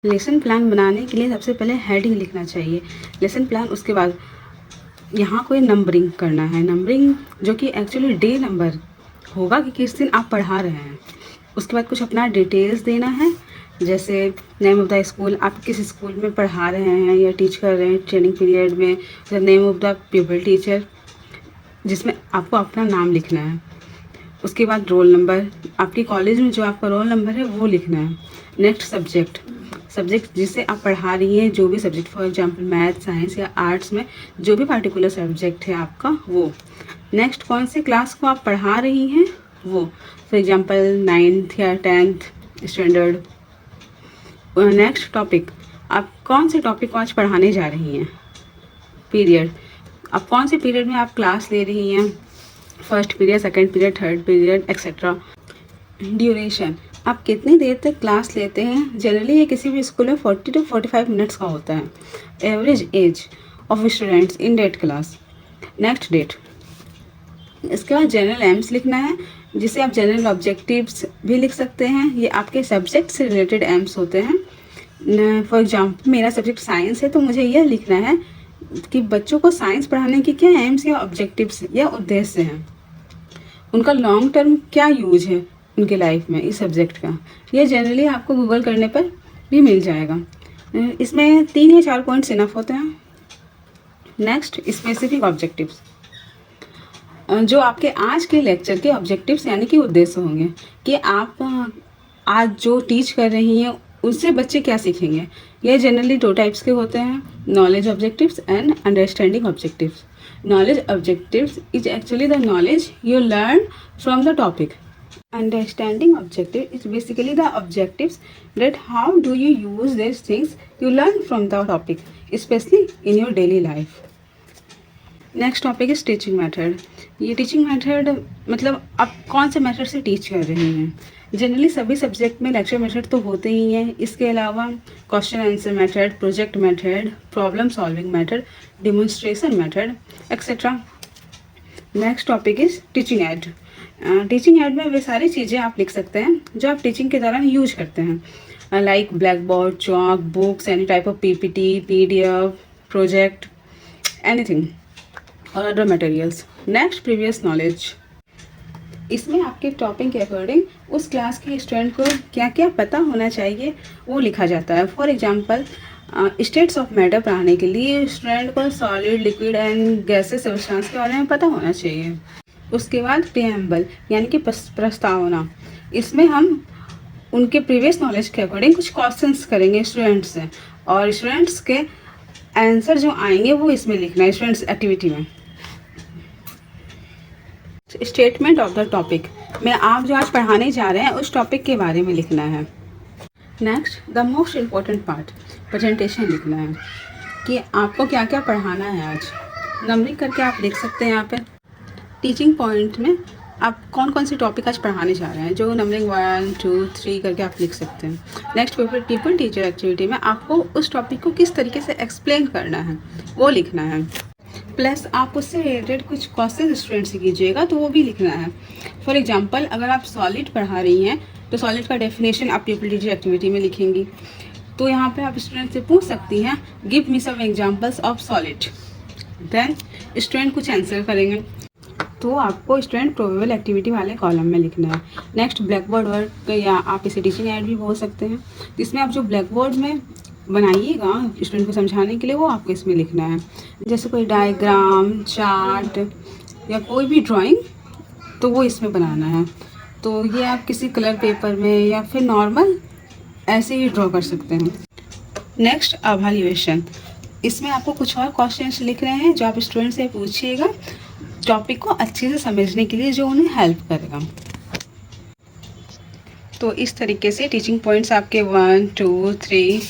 Lesson plan बनाने के लिए सबसे पहले हेडिंग लिखना चाहिए। लेसन प्लान, उसके बाद यहाँ कोई नंबरिंग करना है, नंबरिंग जो कि एक्चुअली डे नंबर होगा कि किस दिन आप पढ़ा रहे हैं। उसके बाद कुछ अपना डिटेल्स देना है, जैसे नेम ऑफ़ द स्कूल, आप किस स्कूल में पढ़ा रहे हैं या टीच कर रहे हैं ट्रेनिंग पीरियड में, नेम ऑफ़ द प्यूपिल टीचर, जिसमें आपको अपना नाम लिखना है। उसके बाद रोल नंबर, आपके कॉलेज में जो आपका रोल नंबर है वो लिखना है। नेक्स्ट सब्जेक्ट जिसे आप पढ़ा रही हैं, जो भी subject, for example math, science या आर्ट्स में जो भी पार्टिकुलर सब्जेक्ट है आपका वो। नेक्स्ट कौन सी क्लास को आप पढ़ा रही हैं वो, फॉर एग्जांपल 9th या 10th स्टैंडर्ड। नेक्स्ट टॉपिक, आप कौन से टॉपिक को आज पढ़ाने जा रही हैं। पीरियड, आप कौन से पीरियड में आप क्लास ले रही हैं, first period, second period, third period, etcetera. Duration, आप कितनी देर तक क्लास लेते हैं। जनरली ये किसी भी स्कूल में 40 to 45 मिनट्स का होता है। Average age of students in that class. Next that. इसके बाद जनरल एम्स लिखना है, जिसे आप जनरल ऑब्जेक्टिव्स भी लिख सकते हैं। ये आपके सब्जेक्ट से रिलेटेड एम्स होते हैं। फॉर एग्जाम्पल मेरा सब्जेक्ट साइंस है, तो मुझे यह लिखना है कि बच्चों को साइंस पढ़ाने के क्या एम्स या ऑब्जेक्टिव्स या उद्देश्य हैं, उनका लॉन्ग टर्म क्या यूज है उनके लाइफ में इस सब्जेक्ट का। यह जनरली आपको गूगल करने पर भी मिल जाएगा। इसमें 3 या 4 पॉइंट्स इनफ होते हैं। नेक्स्ट, स्पेसिफिक ऑब्जेक्टिव्स, जो आपके आज के लेक्चर के ऑब्जेक्टिव्स यानी कि उद्देश्य होंगे कि आप आज जो टीच कर रही हैं उससे बच्चे क्या सीखेंगे। ये जनरली 2 टाइप्स के होते हैं, knowledge objectives and understanding objectives. Knowledge objectives is actually the knowledge you learn from the topic. Understanding objective is basically the objectives that how do you use these things you learn from the topic, especially in your daily life. Next topic is teaching method. ये teaching method मतलब आप कौन से method से teach कर रही हैं। Generally सभी सब्जेक्ट में लेक्चर मेथड तो होते ही हैं, इसके अलावा question answer method, project method, problem solving method, demonstration method, etcetera. Next topic is teaching add. Teaching add में वे सारी चीज़ें आप लिख सकते हैं जो आप टीचिंग के दौरान यूज करते हैं, like black board, chalk, books, any type of PPT, PDF, project, anything और other materials. Next, previous knowledge. इसमें आपके टॉपिक के अकॉर्डिंग उस क्लास के स्टूडेंट को क्या क्या पता होना चाहिए वो लिखा जाता है। For example states of matter पढ़ाने के लिए स्टूडेंट को solid, liquid and gases substance के बारे में पता होना चाहिए। उसके बाद प्रीएम्बल यानी कि प्रस्तावना। इसमें हम उनके प्रीवियस नॉलेज के अकॉर्डिंग कुछ क्वेश्चंस करेंगे स्टूडेंट्स से, और स्टूडेंट्स के आंसर जो आएंगे वो इसमें लिखना है स्टूडेंट्स एक्टिविटी में। स्टेटमेंट ऑफ द टॉपिक में आप जो आज पढ़ाने जा रहे हैं उस टॉपिक के बारे में लिखना है। Next, the most important part, presentation लिखना है कि आपको क्या क्या पढ़ाना है आज। नंबरिंग करके आप लिख सकते हैं यहाँ पे। टीचिंग पॉइंट में आप कौन कौन से टॉपिक आज पढ़ाने जा रहे हैं, जो नंबरिंग 1, 2, 3 करके आप लिख सकते हैं। नेक्स्ट, पीपल टीचर एक्टिविटी में आपको उस टॉपिक को किस तरीके से एक्सप्लेन करना है वो लिखना है। प्लस आप उससे रिलेटेड कुछ क्वेश्चन स्टूडेंट से कीजिएगा तो वो भी लिखना है। फॉर एग्जांपल अगर आप सॉलिड पढ़ा रही हैं तो सॉलिड का डेफिनेशन आप पीपल टीचर एक्टिविटी में लिखेंगी। तो यहाँ पे आप स्टूडेंट से पूछ सकती हैं, give me some examples of solid. Then student कुछ आंसर करेंगे, तो आपको स्टूडेंट प्रोबेबल एक्टिविटी वाले कॉलम में लिखना है। नेक्स्ट, ब्लैक बोर्ड वर्क, या आप इसे टीचिंग एड भी बोल सकते हैं, जिसमें आप जो ब्लैक बोर्ड में बनाइएगा स्टूडेंट को समझाने के लिए वो आपको इसमें लिखना है। जैसे कोई डायग्राम, चार्ट या कोई भी ड्राइंग तो वो इसमें बनाना है। तो ये आप किसी कलर पेपर में या फिर नॉर्मल ऐसे ही ड्रॉ कर सकते हैं। Next, evaluation. इसमें आपको कुछ और क्वेश्चंस लिख रहे हैं जो आप स्टूडेंट से पूछिएगा टॉपिक को अच्छे से समझने के लिए, जो उन्हें हेल्प करेगा। तो इस तरीके से टीचिंग पॉइंट्स आपके 1, 2, 3,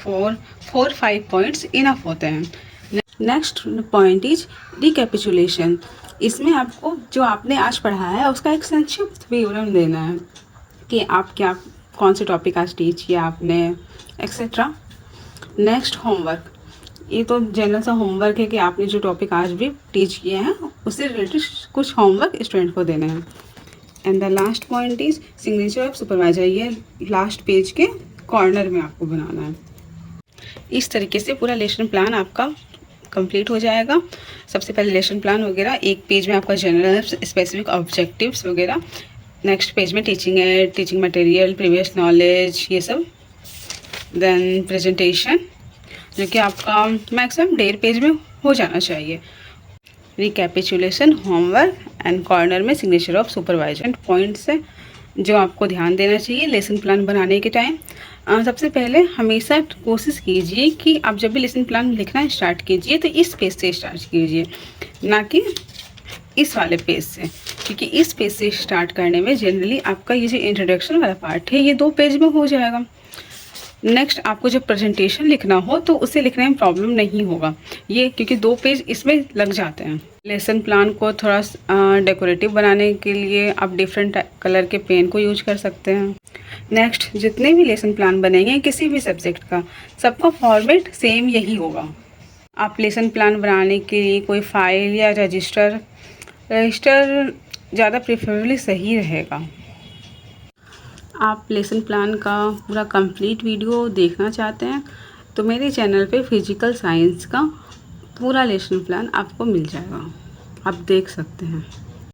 4, 5 पॉइंट्स इनफ होते हैं। Next point is recapitulation. इसमें आपको जो आपने आज पढ़ाया है उसका एक संक्षिप्त विवरण देना है कि आप क्या कौन से टॉपिक आज टीच किया आपने, एक्सेट्रा। Next, homework. ये तो जनरल सा होमवर्क है कि आपने जो टॉपिक आज भी टीच किए हैं उससे रिलेटेड कुछ होमवर्क स्टूडेंट को देना है। And the last point is signature of supervisor. ये लास्ट पेज के कॉर्नर में आपको बनाना है। इस तरीके से पूरा लेसन प्लान आपका कंप्लीट हो जाएगा। सबसे पहले लेसन प्लान वगैरह, एक पेज में आपका जनरल, स्पेसिफिक ऑब्जेक्टिव्स वगैरह, नेक्स्ट पेज में teaching add, teaching material, previous knowledge, ये सब। देन प्रेजेंटेशन जो कि आपका मैक्सिमम 1.5 पेज में हो जाना चाहिए। रिकैपिचुलेशन, होमवर्क एंड कॉर्नर में सिग्नेचर ऑफ सुपरवाइजर। पॉइंट्स है जो आपको ध्यान देना चाहिए लेसन प्लान बनाने के टाइम। सबसे पहले हमेशा कोशिश कीजिए कि आप जब भी लेसन प्लान लिखना स्टार्ट कीजिए तो इस पेज से स्टार्ट कीजिए, ना कि इस वाले पेज से, क्योंकि इस पेज से स्टार्ट करने में जनरली आपका ये जो इंट्रोडक्शन वाला पार्ट है ये 2 पेज में हो जाएगा। नेक्स्ट आपको जब प्रेजेंटेशन लिखना हो तो उसे लिखने में प्रॉब्लम नहीं होगा ये, क्योंकि 2 पेज इसमें लग जाते हैं। लेसन प्लान को थोड़ा डेकोरेटिव बनाने के लिए आप डिफरेंट कलर के पेन को यूज कर सकते हैं। नेक्स्ट जितने भी लेसन प्लान बनेंगे किसी भी सब्जेक्ट का, सबका फॉर्मेट सेम यही होगा। आप लेसन प्लान बनाने के लिए कोई फाइल या रजिस्टर ज़्यादा प्रेफरेबली सही रहेगा। आप लेसन प्लान का पूरा कंप्लीट वीडियो देखना चाहते हैं तो मेरे चैनल पे फिजिकल साइंस का पूरा लेसन प्लान आपको मिल जाएगा, आप देख सकते हैं।